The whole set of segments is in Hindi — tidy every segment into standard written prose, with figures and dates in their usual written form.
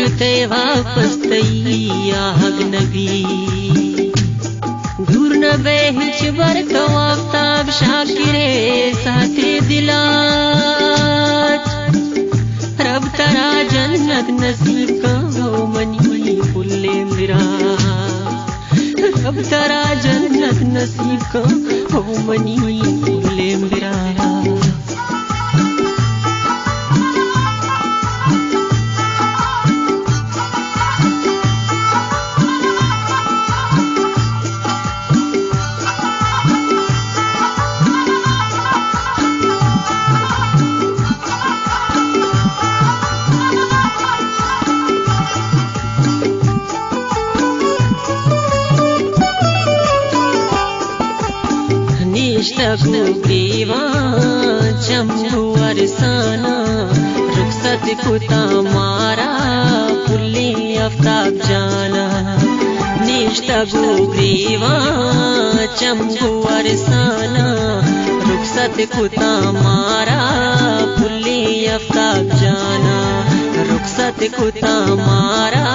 शुते वापस तई अजनबी दूर न बेहिच बरतो आफ्ताब शाकिरे साथे दिलात रब तरा जन्नत नसीब करो मनी फुल्ले मेरा रब तरा जन्नत नसीब करो मनी फुल्ले मेरा ग्रीवा चंबू अरसाना रुखसत कुता मारा पुल्ली आफ्ताब जाना निश्तगु ग्रीवा चंबू अरसाना रुखसत कुता मारा पुल्ली आफ्ताब जाना रुखसत कुता मारा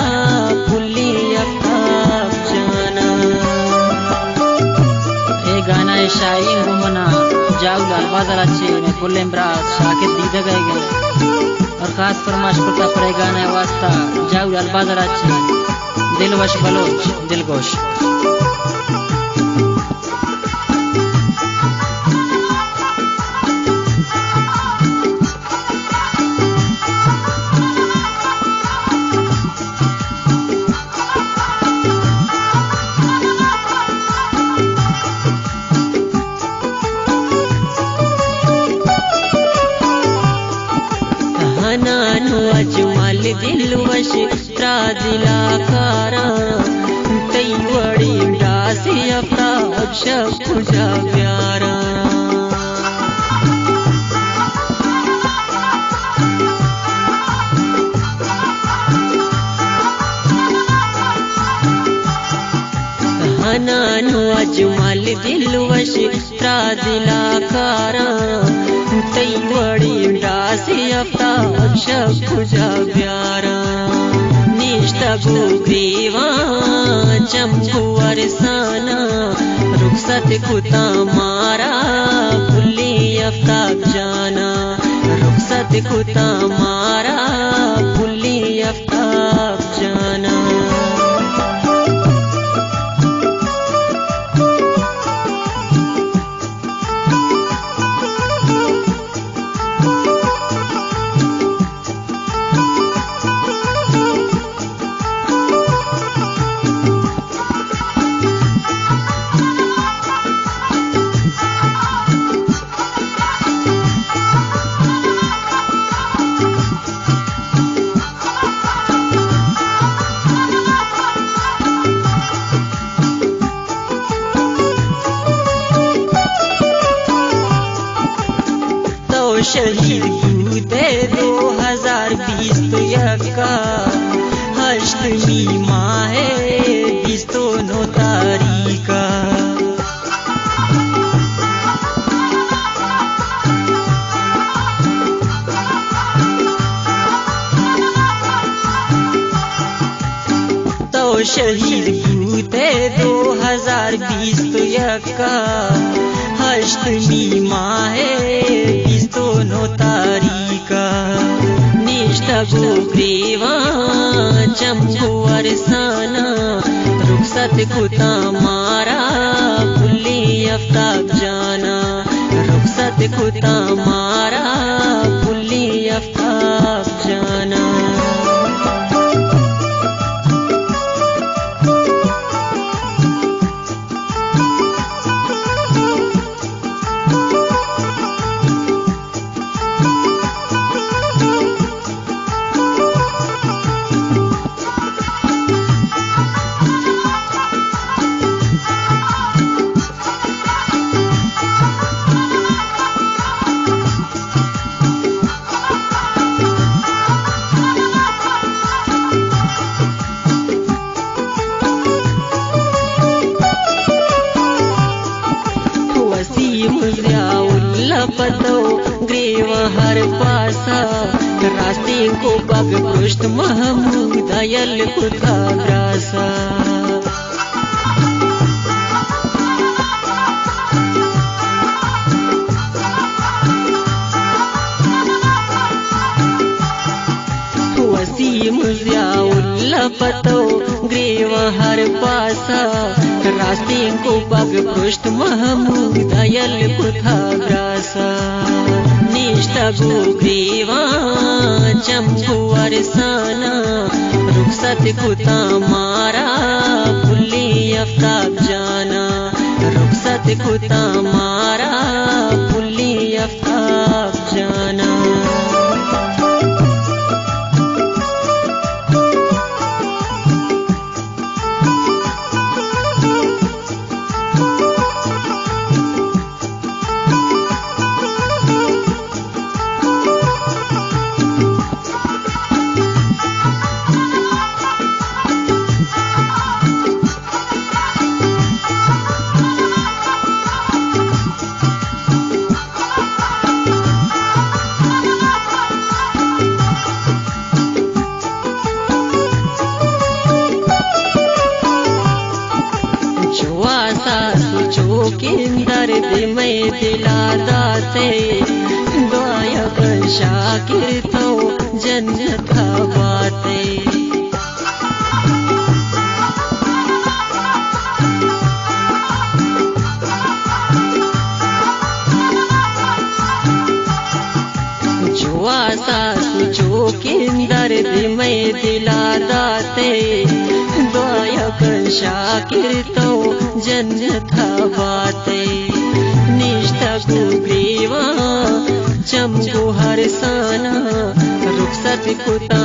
पुल्ली आफ्ताब जाना। गाना शायरी घूमना जाऊ लाल बाजाराचे में पुल्लेम ब्रास शाकिर दीदा गए और खास फरमाश करता पड़े गाना वास्ता जाऊ लाल बाजाराचे दिलवश बलोच दिलगोश। नानो अजमल दिलवश दिलाकारा तई वड़ी डासी आफ्ताब शकुजा प्यारा नानो अजमल दिलवश दिलाकारा तई वड़ी डासी आफ्ताब शकुजा प्यारा निश्तगु ग्रीवा चंबू अरसाना रुखसत कुता मारा पुल्ली आफ्ताब जाना रुखसत कुता मारा पुल्ली आफ्ताब जाना। शहीद कूदे 2020 तो यक्का अष्टमी माहे 20 तो 9 तारीखा तो शहीद कूदे 2020 तो यक्का अष्टमी माहे 20 तो 9 तारीखा निश्तगु ग्रीवा चंबू अरसाना रुखसत कुता मारा पुल्ली आफ्ताब जाना रुखसत कुता मारा पुल्ली आफ्ताब जाना। पतो ग्रीवा हर पासा रास्ते को बग पृष्ठ महमूद अयल कुथा ग्रासा वसीम ज़ियाउल्लाह पतो ग्रेवा हर पासा रास्ते को बग पृष्ठ महमूद अयल कुथा ग्रासा निष्ठा गो ग्रेवा चमको अरसाना रुखसत कुता मारा फुल्ली आफ्ताब जाना रुखसत कुता मारा फुल्ली आफ्ताब जाना किंदर में दिला दाते दुआया शाकिर तो जन्नत बाते जो आसा जो किंदर में दिला दाते दुआया शाकिर तो जन्नत बाते निष्ठा को ग्रीवा चमको हर साना रुखसत कुता